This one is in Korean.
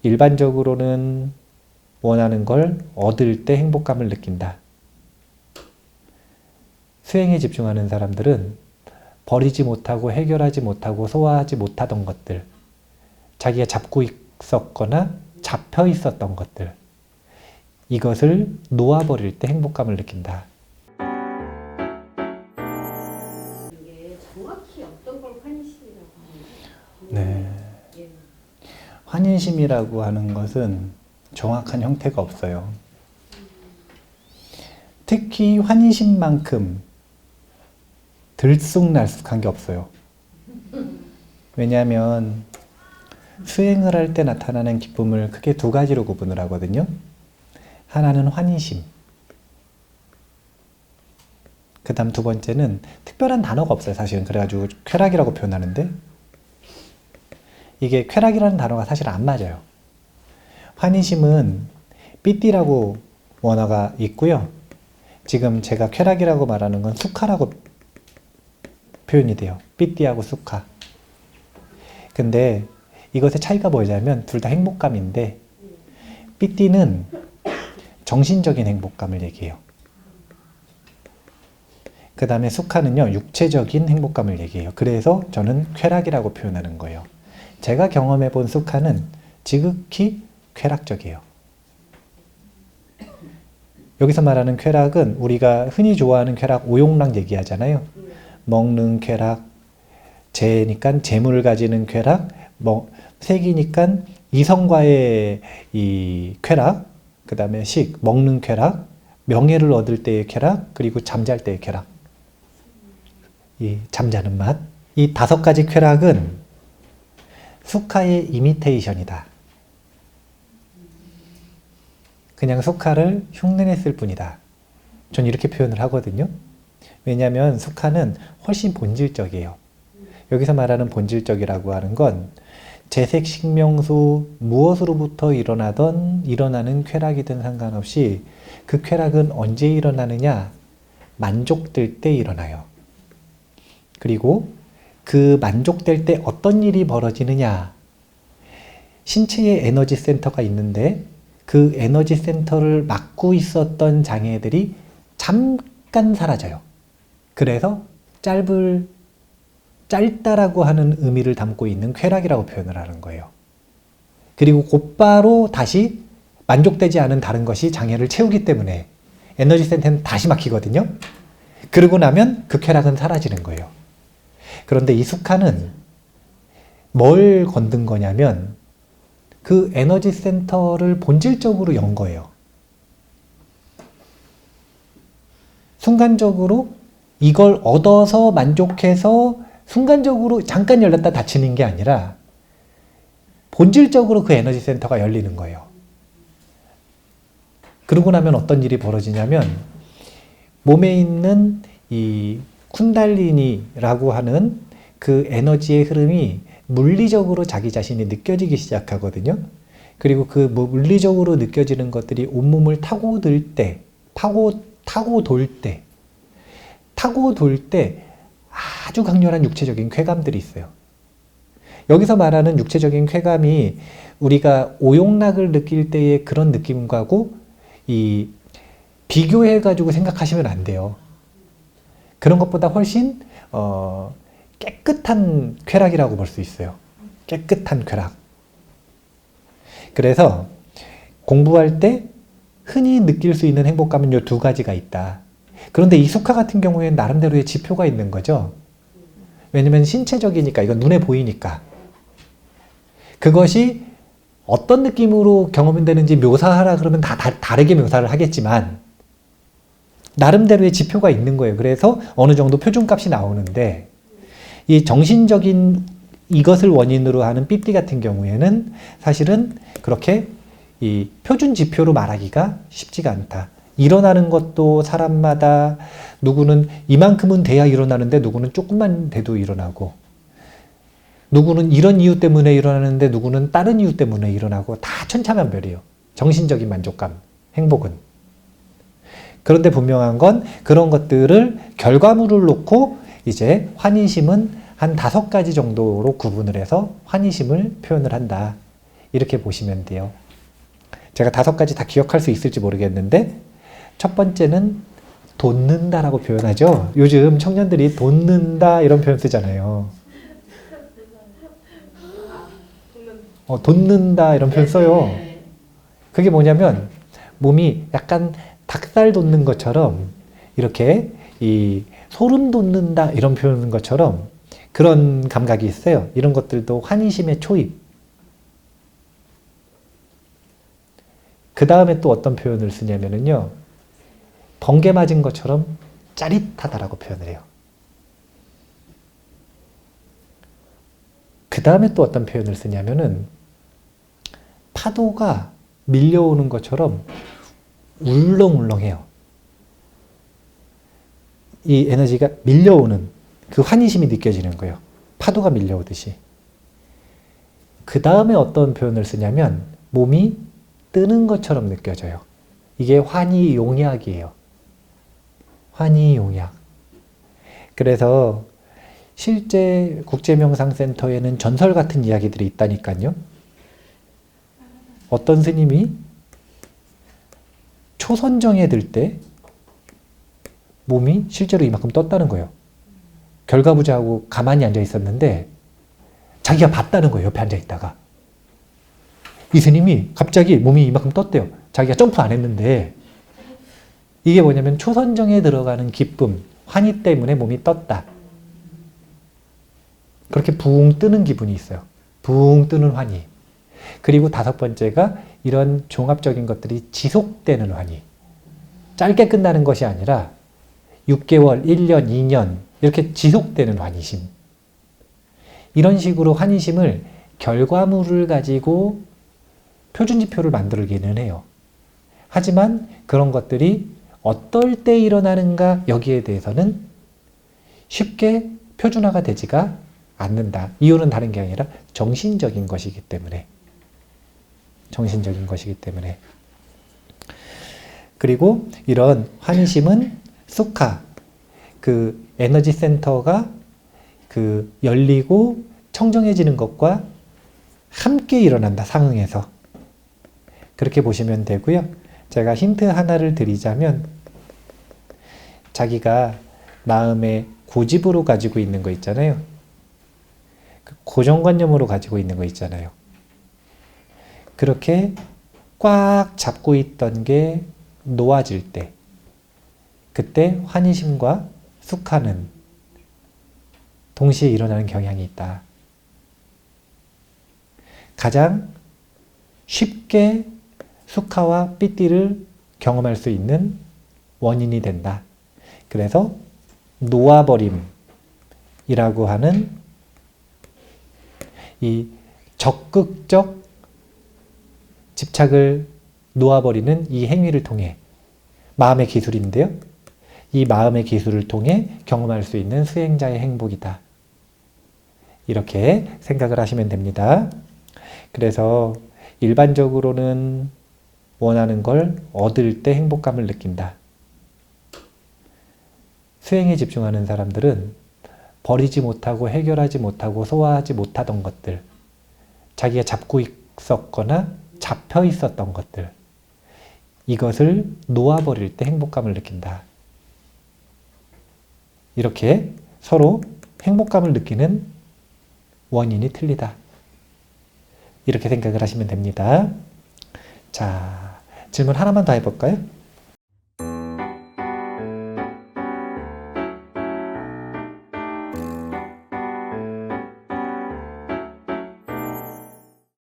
일반적으로는 원하는 걸 얻을 때 행복감을 느낀다. 수행에 집중하는 사람들은 버리지 못하고 해결하지 못하고 소화하지 못하던 것들, 자기가 잡고 있었거나 잡혀 있었던 것들, 이것을 놓아버릴 때 행복감을 느낀다. 이게 정확히 어떤 걸 환심이라고 하는지. 네. 환인심이라고 하는 것은 정확한 형태가 없어요. 특히 환인심만큼 들쑥날쑥한 게 없어요. 왜냐하면 수행을 할 때 나타나는 기쁨을 크게 두 가지로 구분을 하거든요. 하나는 환희심, 그 다음 두 번째는 특별한 단어가 없어요. 사실은 그래가지고 쾌락이라고 표현하는데, 이게 쾌락이라는 단어가 사실 안 맞아요. 환희심은 삐띠라고 원어가 있고요. 지금 제가 쾌락이라고 말하는 건 수카라고 표현이 돼요. 삐띠하고 수카. 근데 이것의 차이가 뭐냐면 둘 다 행복감인데, 삐띠는 정신적인 행복감을 얘기해요. 그 다음에 수카는요, 육체적인 행복감을 얘기해요. 그래서 저는 쾌락이라고 표현하는 거예요. 제가 경험해 본 수카는 지극히 쾌락적이에요. 여기서 말하는 쾌락은 우리가 흔히 좋아하는 쾌락, 오용락 얘기하잖아요. 먹는 쾌락, 재니까 재물을 가지는 쾌락, 색이니까 이성과의 이 쾌락, 그 다음에 식, 먹는 쾌락, 명예를 얻을 때의 쾌락, 그리고 잠잘 때의 쾌락. 이 잠자는 맛. 이 5가지 쾌락은 수카의 이미테이션이다. 그냥 수카를 흉내냈을 뿐이다. 전 이렇게 표현을 하거든요. 왜냐하면 수카는 훨씬 본질적이에요. 여기서 말하는 본질적이라고 하는 건 재색, 식명수, 무엇으로부터 일어나는 쾌락이든 상관없이 그 쾌락은 언제 일어나느냐? 만족될 때 일어나요. 그리고 그 만족될 때 어떤 일이 벌어지느냐? 신체에 에너지 센터가 있는데 그 에너지 센터를 막고 있었던 장애들이 잠깐 사라져요. 그래서 짧다라고 하는 의미를 담고 있는 쾌락이라고 표현을 하는 거예요. 그리고 곧바로 다시 만족되지 않은 다른 것이 장애를 채우기 때문에 에너지 센터는 다시 막히거든요. 그러고 나면 그 쾌락은 사라지는 거예요. 그런데 이 수카는 뭘 건든 거냐면 그 에너지 센터를 본질적으로 연 거예요. 순간적으로 이걸 얻어서 만족해서 순간적으로 잠깐 열렸다 닫히는 게 아니라 본질적으로 그 에너지 센터가 열리는 거예요. 그러고 나면 어떤 일이 벌어지냐면 몸에 있는 이 쿤달리니라고 하는 그 에너지의 흐름이 물리적으로 자기 자신이 느껴지기 시작하거든요. 그리고 그 물리적으로 느껴지는 것들이 온몸을 타고 돌 때 아주 강렬한 육체적인 쾌감들이 있어요. 여기서 말하는 육체적인 쾌감이 우리가 오용락을 느낄 때의 그런 느낌과고 비교해가지고 생각하시면 안 돼요. 그런 것보다 훨씬 깨끗한 쾌락이라고 볼 수 있어요. 깨끗한 쾌락. 그래서 공부할 때 흔히 느낄 수 있는 행복감은 이 2가지가 있다. 그런데 이 수카 같은 경우에는 나름대로의 지표가 있는 거죠. 왜냐면 신체적이니까, 이건 눈에 보이니까. 그것이 어떤 느낌으로 경험이 되는지 묘사하라 그러면 다 다르게 묘사를 하겠지만 나름대로의 지표가 있는 거예요. 그래서 어느 정도 표준값이 나오는데 이 정신적인 이것을 원인으로 하는 삐삐 같은 경우에는 사실은 그렇게 이 표준 지표로 말하기가 쉽지가 않다. 일어나는 것도 사람마다 누구는 이만큼은 돼야 일어나는데 누구는 조금만 돼도 일어나고, 누구는 이런 이유 때문에 일어나는데 누구는 다른 이유 때문에 일어나고, 다 천차만별이에요. 정신적인 만족감, 행복은. 그런데 분명한 건 그런 것들을 결과물을 놓고 이제 환희심은 한 5가지 정도로 구분을 해서 환희심을 표현을 한다. 이렇게 보시면 돼요. 제가 5가지 다 기억할 수 있을지 모르겠는데 첫 번째는 돋는다라고 표현하죠. 요즘 청년들이 돋는다 이런 표현 쓰잖아요. 돋는다 이런 표현 써요. 그게 뭐냐면 몸이 약간 닭살 돋는 것처럼 이렇게 이 소름 돋는다 이런 표현인 것처럼 그런 감각이 있어요. 이런 것들도 환희심의 초입. 그 다음에 또 어떤 표현을 쓰냐면요. 번개 맞은 것처럼 짜릿하다라고 표현을 해요. 그 다음에 또 어떤 표현을 쓰냐면은 파도가 밀려오는 것처럼 울렁울렁해요. 이 에너지가 밀려오는 그 환희심이 느껴지는 거예요. 파도가 밀려오듯이. 그 다음에 어떤 표현을 쓰냐면 몸이 뜨는 것처럼 느껴져요. 이게 환희용약이에요. 환희용약. 그래서 실제 국제명상센터에는 전설 같은 이야기들이 있다니까요. 어떤 스님이 초선정에 들 때 몸이 실제로 이만큼 떴다는 거예요. 결과부자하고 가만히 앉아 있었는데 자기가 봤다는 거예요. 옆에 앉아 있다가. 이 스님이 갑자기 몸이 이만큼 떴대요. 자기가 점프 안 했는데 이게 뭐냐면 초선정에 들어가는 기쁨, 환희 때문에 몸이 떴다. 그렇게 붕 뜨는 기분이 있어요. 붕 뜨는 환희. 그리고 5번째가 이런 종합적인 것들이 지속되는 환희. 짧게 끝나는 것이 아니라 6개월, 1년, 2년 이렇게 지속되는 환희심. 이런 식으로 환희심을 결과물을 가지고 표준지표를 만들기는 해요. 하지만 그런 것들이 어떨 때 일어나는가 여기에 대해서는 쉽게 표준화가 되지가 않는다. 이유는 다른 게 아니라 정신적인 것이기 때문에. 정신적인 것이기 때문에. 그리고 이런 환희심은 수카, 그 에너지 센터가 그 열리고 청정해지는 것과 함께 일어난다. 상응해서. 그렇게 보시면 되고요. 제가 힌트 하나를 드리자면 자기가 마음에 고집으로 가지고 있는 거 있잖아요. 고정관념으로 가지고 있는 거 있잖아요. 그렇게 꽉 잡고 있던 게 놓아질 때 그때 환희심과 수카는 동시에 일어나는 경향이 있다. 가장 쉽게 수카와 삐띠를 경험할 수 있는 원인이 된다. 그래서 놓아버림이라고 하는 이 적극적 집착을 놓아버리는 이 행위를 통해 마음의 기술인데요. 이 마음의 기술을 통해 경험할 수 있는 수행자의 행복이다. 이렇게 생각을 하시면 됩니다. 그래서 일반적으로는 원하는 걸 얻을 때 행복감을 느낀다. 수행에 집중하는 사람들은 버리지 못하고 해결하지 못하고 소화하지 못하던 것들, 자기가 잡고 있었거나 잡혀 있었던 것들, 이것을 놓아버릴 때 행복감을 느낀다. 이렇게 서로 행복감을 느끼는 원인이 틀리다. 이렇게 생각을 하시면 됩니다. 자, 질문 하나만 더 해볼까요?